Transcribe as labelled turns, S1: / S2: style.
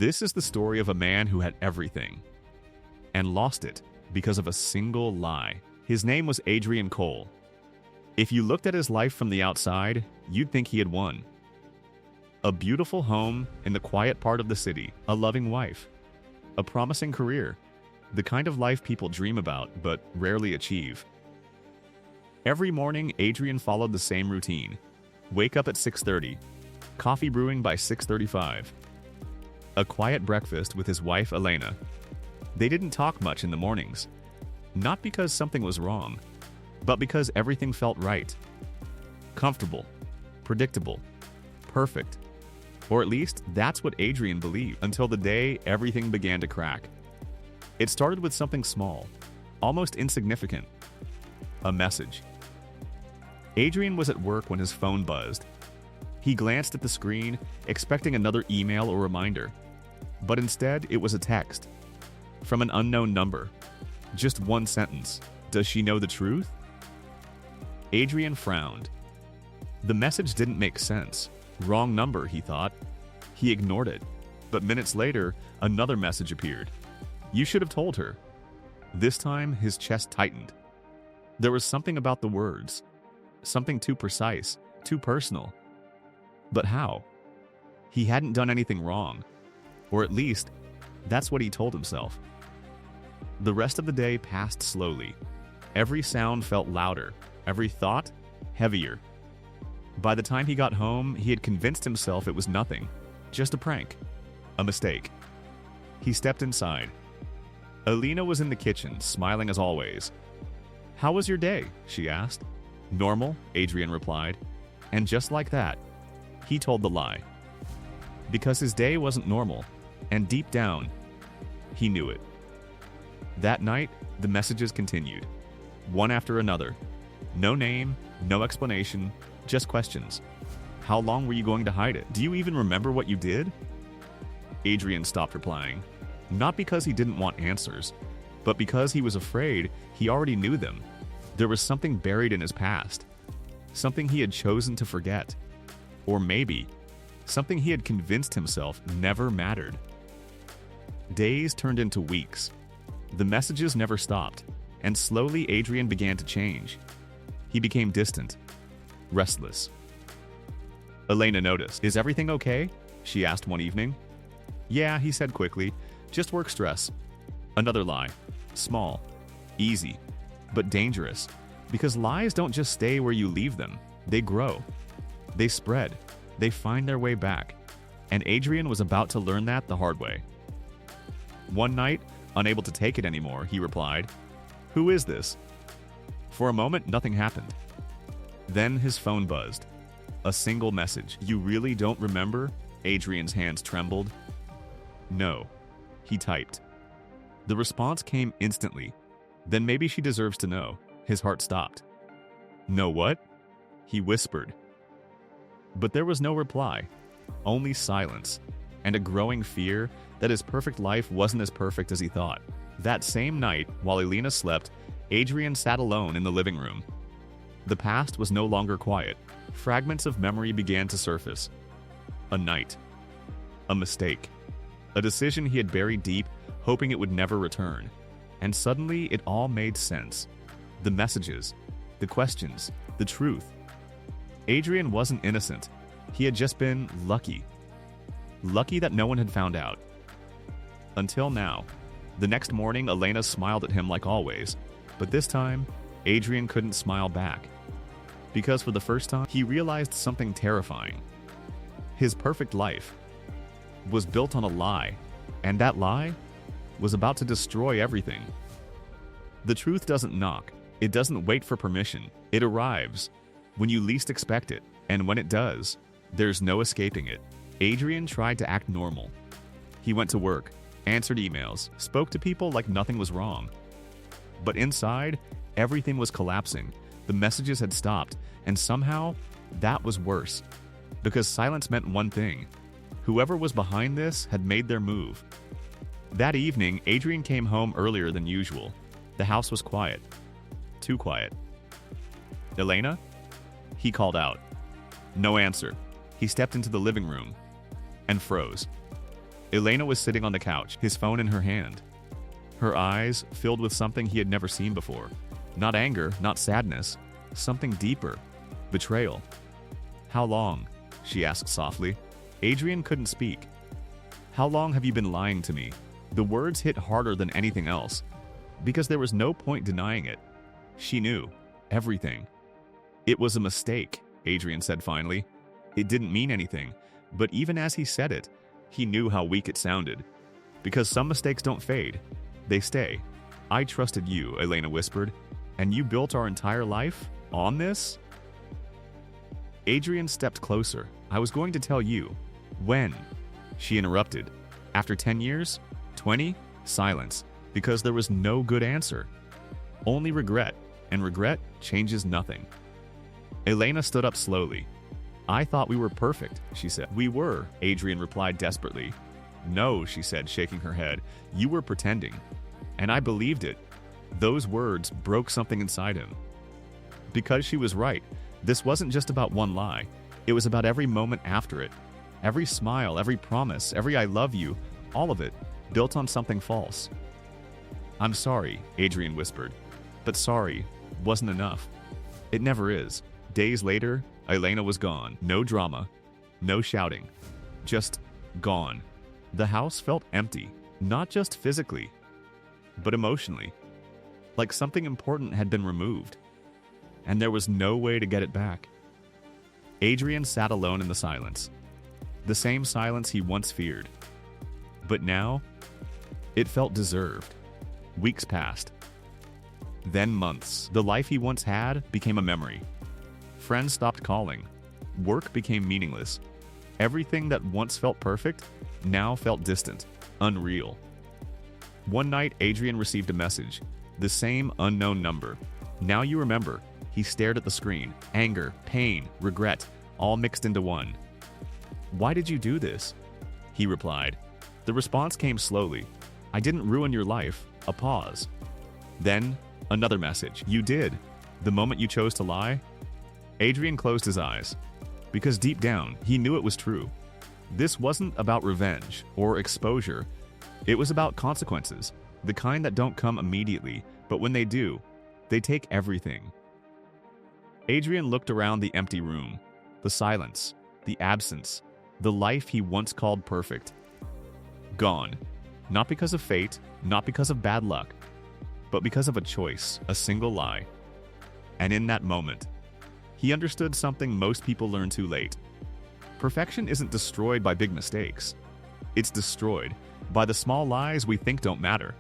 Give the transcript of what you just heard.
S1: This is the story of a man who had everything and lost it because of a single lie. His name was Adrian Cole. If you looked at his life from the outside, you'd think he had won. A beautiful home in the quiet part of the city, a loving wife, a promising career, the kind of life people dream about but rarely achieve. Every morning, Adrian followed the same routine. Wake up at 6:30, coffee brewing by 6:35. A quiet breakfast with his wife Elena. They didn't talk much in the mornings, not because something was wrong, but because everything felt right. Comfortable, predictable, perfect. Or at least that's what Adrian believed, until the day everything began to crack. It started with something small, almost insignificant. A message. Adrian was at work when his phone buzzed. He glanced at the screen, expecting another email or reminder. But instead, it was a text. From an unknown number. Just one sentence. Does she know the truth? Adrian frowned. The message didn't make sense. Wrong number, he thought. He ignored it. But minutes later, another message appeared. You should have told her. This time, his chest tightened. There was something about the words. Something too precise, too personal. But how? He hadn't done anything wrong. Or at least, that's what he told himself. The rest of the day passed slowly. Every sound felt louder, every thought heavier. By the time he got home, he had convinced himself it was nothing, just a prank, a mistake. He stepped inside. Alina was in the kitchen, smiling as always. How was your day? She asked. Normal, Adrian replied. And just like that, he told the lie. Because his day wasn't normal, and deep down, he knew it. That night, the messages continued, one after another. No name, no explanation, just questions. How long were you going to hide it? Do you even remember what you did? Adrian stopped replying, not because he didn't want answers, but because he was afraid he already knew them. There was something buried in his past, something he had chosen to forget, or maybe something he had convinced himself never mattered. Days turned into weeks. The messages never stopped, and slowly Adrian began to change. He became distant, restless. Elena noticed. Is everything okay? She asked one evening. Yeah, he said quickly. Just work stress. Another lie. Small, easy, but dangerous. Because lies don't just stay where you leave them. They grow. They spread. They find their way back. And Adrian was about to learn that the hard way. One night, unable to take it anymore, he replied, Who is this? For a moment, nothing happened. Then his phone buzzed. A single message. You really don't remember? Adrian's hands trembled. No, he typed. The response came instantly. Then maybe she deserves to know. His heart stopped. No what? He whispered. But there was no reply. Only silence. And a growing fear that his perfect life wasn't as perfect as he thought. That same night, while Elena slept, Adrian sat alone in the living room. The past was no longer quiet. Fragments of memory began to surface. A night. A mistake. A decision he had buried deep, hoping it would never return. And suddenly, it all made sense. The messages, the questions, the truth. Adrian wasn't innocent. He had just been lucky. Lucky that no one had found out. Until now. The next morning, Elena smiled at him like always. But this time, Adrian couldn't smile back. Because for the first time, he realized something terrifying. His perfect life was built on a lie, and that lie was about to destroy everything. The truth doesn't knock. It doesn't wait for permission. It arrives when you least expect it, and when it does, there's no escaping it. Adrian tried to act normal. He went to work, answered emails, spoke to people like nothing was wrong. But inside, everything was collapsing. The messages had stopped, and somehow, that was worse. Because silence meant one thing. Whoever was behind this had made their move. That evening, Adrian came home earlier than usual. The house was quiet. Too quiet. Elena? He called out. No answer. He stepped into the living room and froze. Elena was sitting on the couch, his phone in her hand. Her eyes filled with something he had never seen before. Not anger, not sadness, something deeper. Betrayal. "How long?" she asked softly. Adrian couldn't speak. "How long have you been lying to me?" The words hit harder than anything else, because there was no point denying it. She knew everything. "It was a mistake," Adrian said finally. It didn't mean anything, but even as he said it, he knew how weak it sounded. Because some mistakes don't fade, they stay. "I trusted you," Elena whispered, "and you built our entire life on this?" Adrian stepped closer. "I was going to tell you." "When?" She interrupted. "After 10 years? 20? Silence, because there was no good answer. Only regret, and regret changes nothing. Elena stood up slowly. "I thought we were perfect," she said. "We were," Adrian replied desperately. "No," she said, shaking her head. "You were pretending. And I believed it." Those words broke something inside him. Because she was right. This wasn't just about one lie. It was about every moment after it. Every smile, every promise, every "I love you," all of it, built on something false. "I'm sorry," Adrian whispered. But sorry wasn't enough. It never is. Days later, Elena was gone. No drama, no shouting. Just gone. The house felt empty, not just physically, but emotionally. Like something important had been removed, and there was no way to get it back. Adrian sat alone in the silence. The same silence he once feared. But now, it felt deserved. Weeks passed. Then months. The life he once had became a memory. Friends stopped calling. Work became meaningless. Everything that once felt perfect now felt distant, unreal. One night, Adrian received a message. The same unknown number. "Now you remember." He stared at the screen. Anger, pain, regret, all mixed into one. "Why did you do this?" He replied. The response came slowly. "I didn't ruin your life." A pause. Then, another message. "You did. The moment you chose to lie." Adrian closed his eyes. Because deep down, he knew it was true. This wasn't about revenge or exposure. It was about consequences. The kind that don't come immediately, but when they do, they take everything. Adrian looked around the empty room. The silence, the absence, the life he once called perfect. Gone. Not because of fate, not because of bad luck, but because of a choice, a single lie. And in that moment, he understood something most people learn too late. Perfection isn't destroyed by big mistakes. It's destroyed by the small lies we think don't matter.